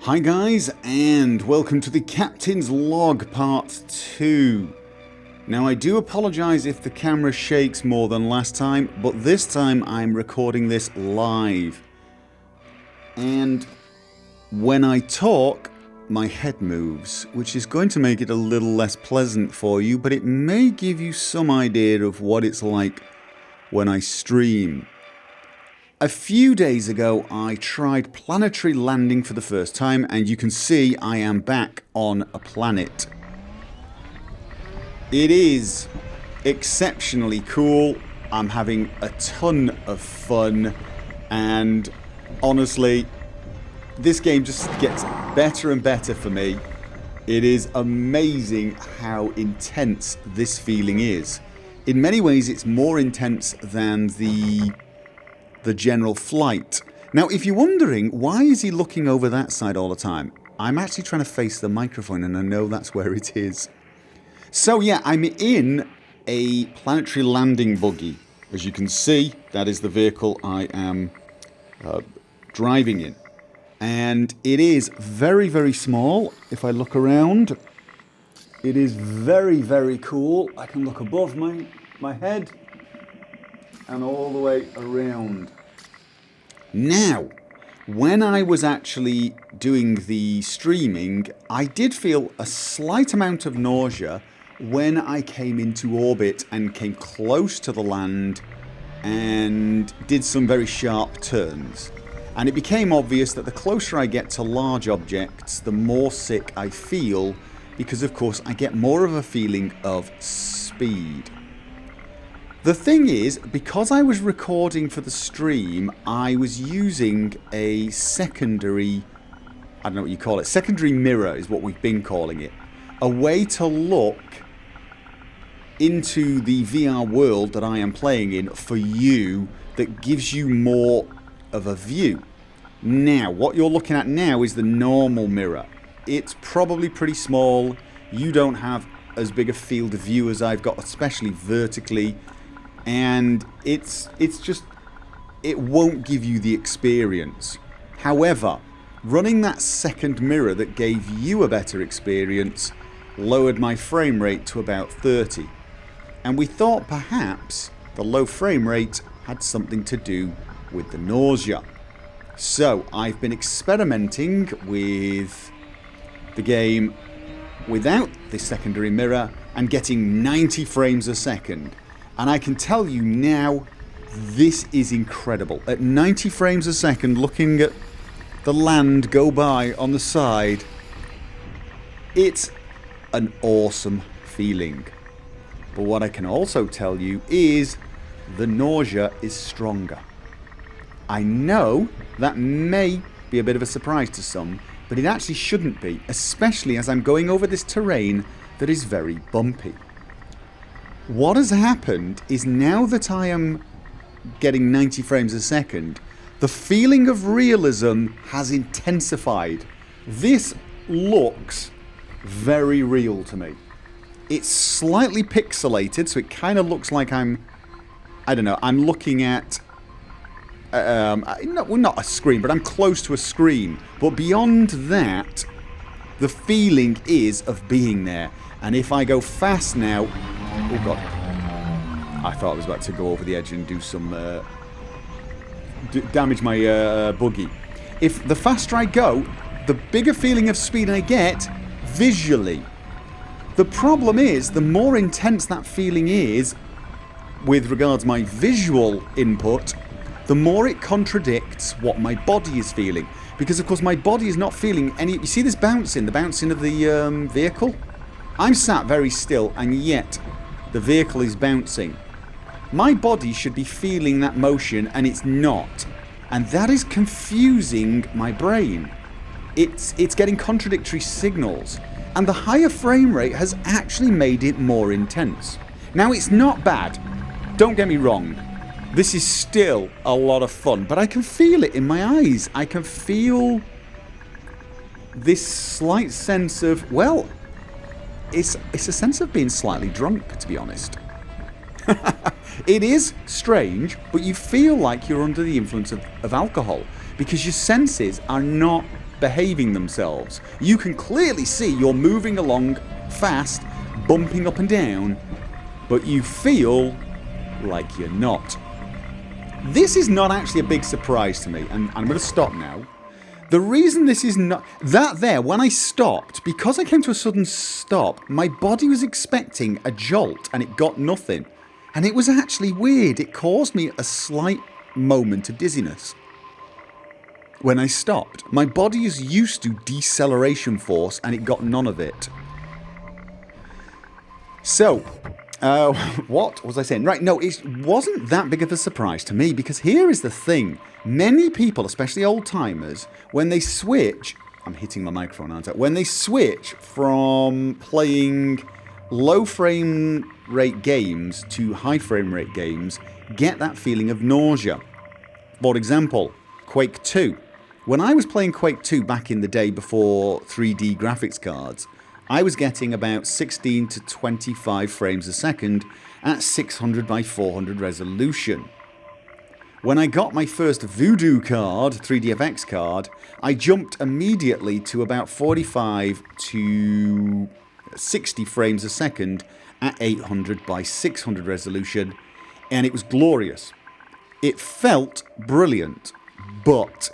Hi guys, and welcome to the Captain's Log Part 2. Now I do apologise if the camera shakes more than last time, but this time I'm recording this live. And when I talk, my head moves, which is going to make it a little less pleasant for you, but it may give you some idea of what it's like when I stream. A few days ago I tried planetary landing for the first time, and you can see I am back on a planet. It is exceptionally cool. I'm having a ton of fun, and honestly this game just gets better and better for me. It is amazing how intense this feeling is. In many ways it's more intense than the general flight. Now if you're wondering why is he looking over that side all the time, I'm actually trying to face the microphone and I know that's where it is. So yeah, I'm in a planetary landing buggy. As you can see, that is the vehicle I am driving in. And it is very, very small. If I look around, it is very, very cool. I can look above my head and all the way around. Now, when I was actually doing the streaming, I did feel a slight amount of nausea when I came into orbit and came close to the land and did some very sharp turns. And it became obvious that the closer I get to large objects, the more sick I feel, because of course I get more of a feeling of speed. The thing is, because I was recording for the stream, I was using a secondary, I don't know what you call it, secondary mirror is what we've been calling it. A way to look into the VR world that I am playing in for you that gives you more of a view. Now, what you're looking at now is the normal mirror. It's probably pretty small. You don't have as big a field of view as I've got, especially vertically. And it's just, it won't give you the experience. However, running that second mirror that gave you a better experience lowered my frame rate to about 30. And we thought perhaps the low frame rate had something to do with the nausea. So I've been experimenting with the game without the secondary mirror and getting 90 frames a second. And I can tell you now, this is incredible. At 90 frames a second, looking at the land go by on the side, it's an awesome feeling. But what I can also tell you is the nausea is stronger. I know that may be a bit of a surprise to some, but it actually shouldn't be, especially as I'm going over this terrain that is very bumpy. What has happened is now that I am getting 90 frames a second, the feeling of realism has intensified. This looks very real to me. It's slightly pixelated, so it kind of looks like I'm looking at not a screen, but I'm close to a screen. But beyond that, the feeling is of being there. And if I go fast now, oh god, I thought I was about to go over the edge and do some damage my buggy. If the faster I go, the bigger feeling of speed I get visually. The problem is, the more intense that feeling is with regards to my visual input, the more it contradicts what my body is feeling. Because of course my body is not feeling any... You see this bouncing, the bouncing of the vehicle? I'm sat very still and yet the vehicle is bouncing. My body should be feeling that motion and it's not. And that is confusing my brain. It's getting contradictory signals. And the higher frame rate has actually made it more intense. Now it's not bad. Don't get me wrong. This is still a lot of fun, but I can feel it in my eyes. I can feel this slight sense of, well, it's a sense of being slightly drunk, to be honest. It is strange, but you feel like you're under the influence of alcohol because your senses are not misbehaving themselves. You can clearly see you're moving along fast, bumping up and down, but you feel like you're not. This is not actually a big surprise to me, and I'm going to stop now. The reason this is not... That there, when I stopped, because I came to a sudden stop, my body was expecting a jolt, and it got nothing. And it was actually weird. It caused me a slight moment of dizziness. When I stopped, my body is used to deceleration force, and it got none of it. So, what was I saying? Right, no, it wasn't that big of a surprise to me, because here is the thing. Many people, especially old-timers, when they switch... I'm hitting my microphone, aren't I? When they switch from playing low frame rate games to high frame rate games, get that feeling of nausea. For example, Quake 2. When I was playing Quake 2 back in the day before 3D graphics cards, I was getting about 16 to 25 frames a second at 600 by 400 resolution. When I got my first Voodoo card, 3DFX card, I jumped immediately to about 45 to 60 frames a second at 800 by 600 resolution, and it was glorious. It felt brilliant, but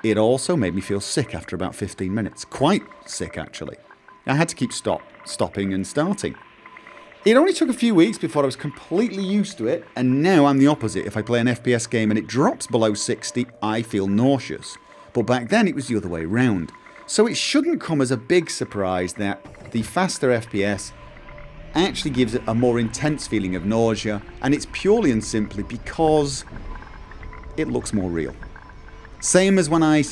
it also made me feel sick after about 15 minutes. Quite sick, actually. I had to keep stopping and starting. It only took a few weeks before I was completely used to it, and now I'm the opposite. If I play an FPS game and it drops below 60, I feel nauseous. But back then it was the other way around. So it shouldn't come as a big surprise that the faster FPS actually gives it a more intense feeling of nausea, and it's purely and simply because it looks more real. Same as when I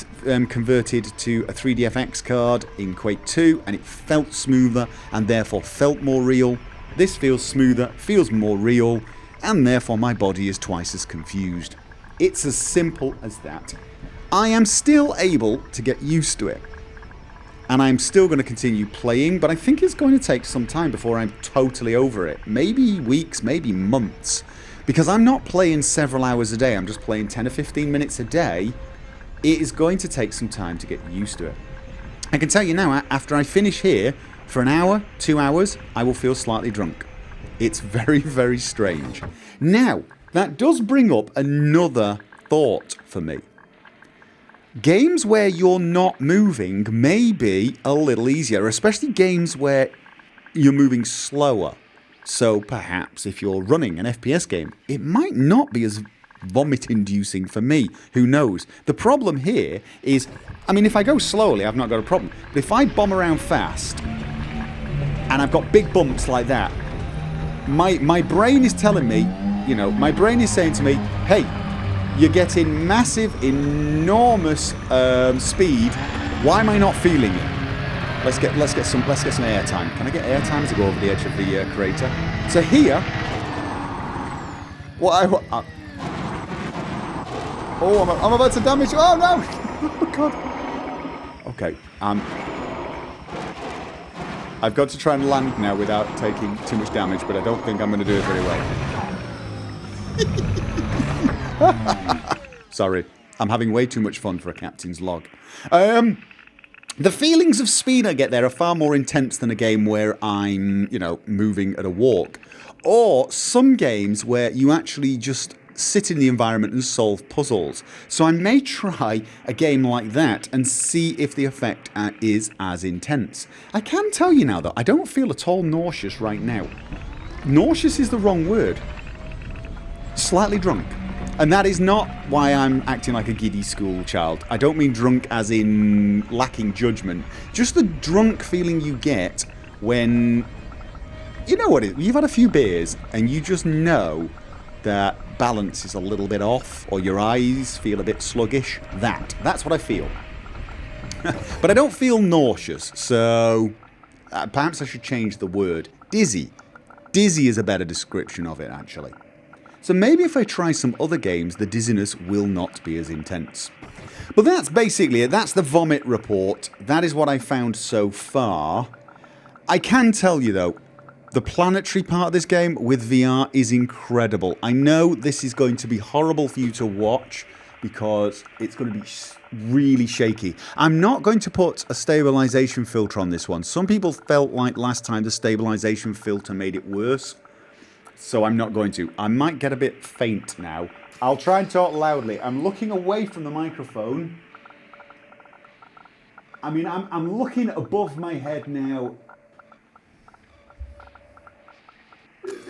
converted to a 3DFX card in Quake 2, and it felt smoother and therefore felt more real. This feels smoother, feels more real, and therefore my body is twice as confused. It's as simple as that. I am still able to get used to it. And I'm still going to continue playing, but I think it's going to take some time before I'm totally over it. Maybe weeks, maybe months. Because I'm not playing several hours a day, I'm just playing 10 or 15 minutes a day. It is going to take some time to get used to it. I can tell you now, after I finish here, for an hour, 2 hours, I will feel slightly drunk. It's very, very strange. Now, that does bring up another thought for me. Games where you're not moving may be a little easier, especially games where you're moving slower. So perhaps if you're running an FPS game, it might not be as vomit-inducing for me. Who knows? The problem here is, I mean, if I go slowly, I've not got a problem. But if I bomb around fast, and I've got big bumps like that, my brain is telling me, you know, my brain is saying to me, hey, you're getting massive, enormous speed. Why am I not feeling it? Let's get some airtime. Can I get airtime to go over the edge of the crater? So here, I'm about to damage. Oh no! Oh god. Okay. I've got to try and land now without taking too much damage, but I don't think I'm going to do it very well. Sorry. I'm having way too much fun for a captain's log. The feelings of speed I get there are far more intense than a game where I'm, you know, moving at a walk. Or some games where you actually just sit in the environment and solve puzzles. So I may try a game like that and see if the effect is as intense. I can tell you now though, I don't feel at all nauseous right now. Nauseous is the wrong word. Slightly drunk. And that is not why I'm acting like a giddy school child. I don't mean drunk as in lacking judgment. Just the drunk feeling you get when, you know what, you've had a few beers and you just know that balance is a little bit off, or your eyes feel a bit sluggish. That's what I feel. But I don't feel nauseous, so perhaps I should change the word. Dizzy. Dizzy is a better description of it, actually. So maybe if I try some other games, the dizziness will not be as intense. But that's basically it. That's the vomit report. That is what I found so far. I can tell you, though, the planetary part of this game with VR is incredible. I know this is going to be horrible for you to watch, because it's going to be really shaky. I'm not going to put a stabilization filter on this one. Some people felt like last time the stabilization filter made it worse, so I'm not going to. I might get a bit faint now. I'll try and talk loudly. I'm looking away from the microphone. I mean, I'm looking above my head now.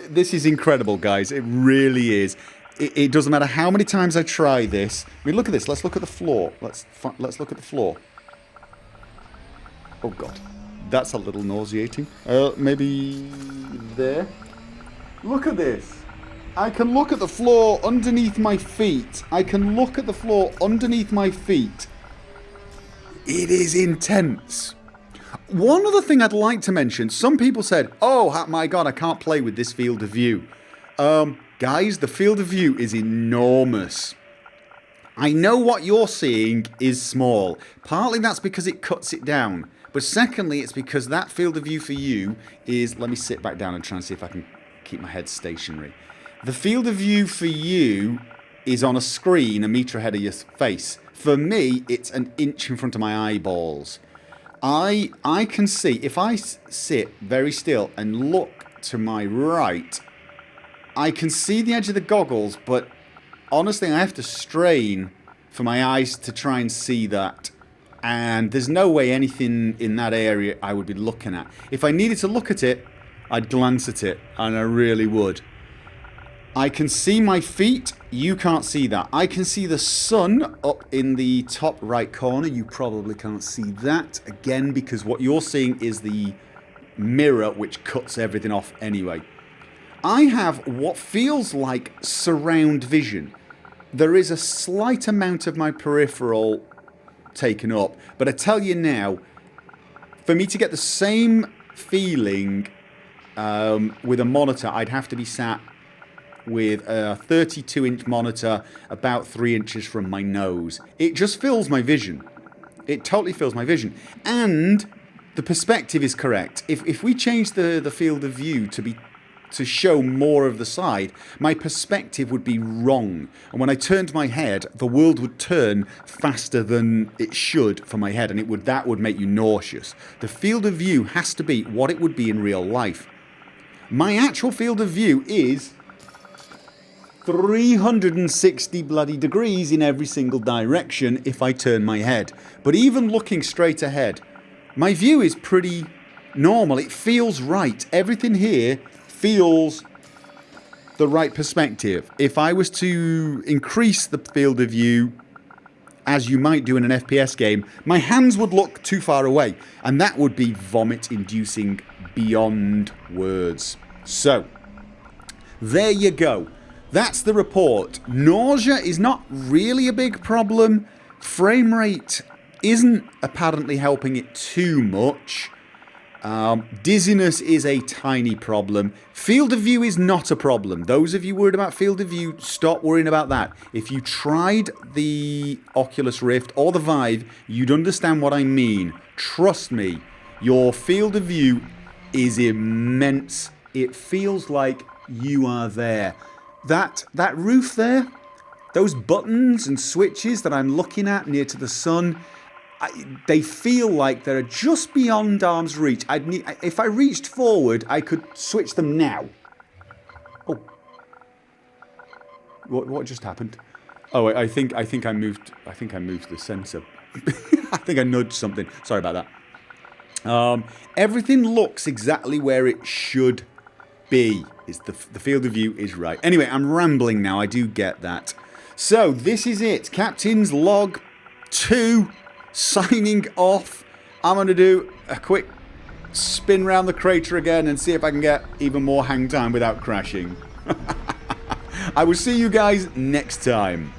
This is incredible, guys. It really is. It doesn't matter how many times I try this. I mean, look at this. Let's look at the floor. Let's look at the floor. Oh, God. That's a little nauseating. Maybe there. Look at this. I can look at the floor underneath my feet. I can look at the floor underneath my feet. It is intense. One other thing I'd like to mention. Some people said, oh, my God, I can't play with this field of view. Guys, the field of view is enormous. I know what you're seeing is small. Partly that's because it cuts it down. But secondly, it's because that field of view for you is... Let me sit back down and try and see if I can keep my head stationary. The field of view for you is on a screen a metre ahead of your face. For me, it's an inch in front of my eyeballs. I can see, if I sit very still and look to my right, I can see the edge of the goggles, but honestly, I have to strain for my eyes to try and see that. And there's no way anything in that area I would be looking at. If I needed to look at it, I'd glance at it, and I really would. I can see my feet. You can't see that. I can see the sun up in the top right corner. You probably can't see that. Again, because what you're seeing is the mirror, which cuts everything off anyway. I have what feels like surround vision. There is a slight amount of my peripheral taken up. But I tell you now, for me to get the same feeling with a monitor, I'd have to be sat with a 32-inch monitor about 3 inches from my nose. It just fills my vision. It totally fills my vision. And the perspective is correct. If we change the field of view to show more of the side, my perspective would be wrong. And when I turned my head, the world would turn faster than it should for my head, and that would make you nauseous. The field of view has to be what it would be in real life. My actual field of view is 360 bloody degrees in every single direction if I turn my head. But even looking straight ahead, my view is pretty normal. It feels right. Everything here feels the right perspective. If I was to increase the field of view, as you might do in an FPS game, my hands would look too far away, and that would be vomit-inducing beyond words. So, there you go. That's the report. Nausea is not really a big problem. Frame rate isn't apparently helping it too much. Dizziness is a tiny problem. Field of view is not a problem. Those of you worried about field of view, stop worrying about that. If you tried the Oculus Rift or the Vive, you'd understand what I mean. Trust me, your field of view is immense. It feels like you are there. That roof there, those buttons and switches that I'm looking at near to the sun, they feel like they're just beyond arm's reach. If I reached forward, I could switch them now. Oh, what just happened? Oh, I think I moved the sensor. I think I nudged something. Sorry about that. Everything looks exactly where it should be. The field of view is right. Anyway, I'm rambling now. I do get that. So this is it. Captain's Log 2. Signing off. I'm going to do a quick spin around the crater again and see if I can get even more hang time without crashing. I will see you guys next time.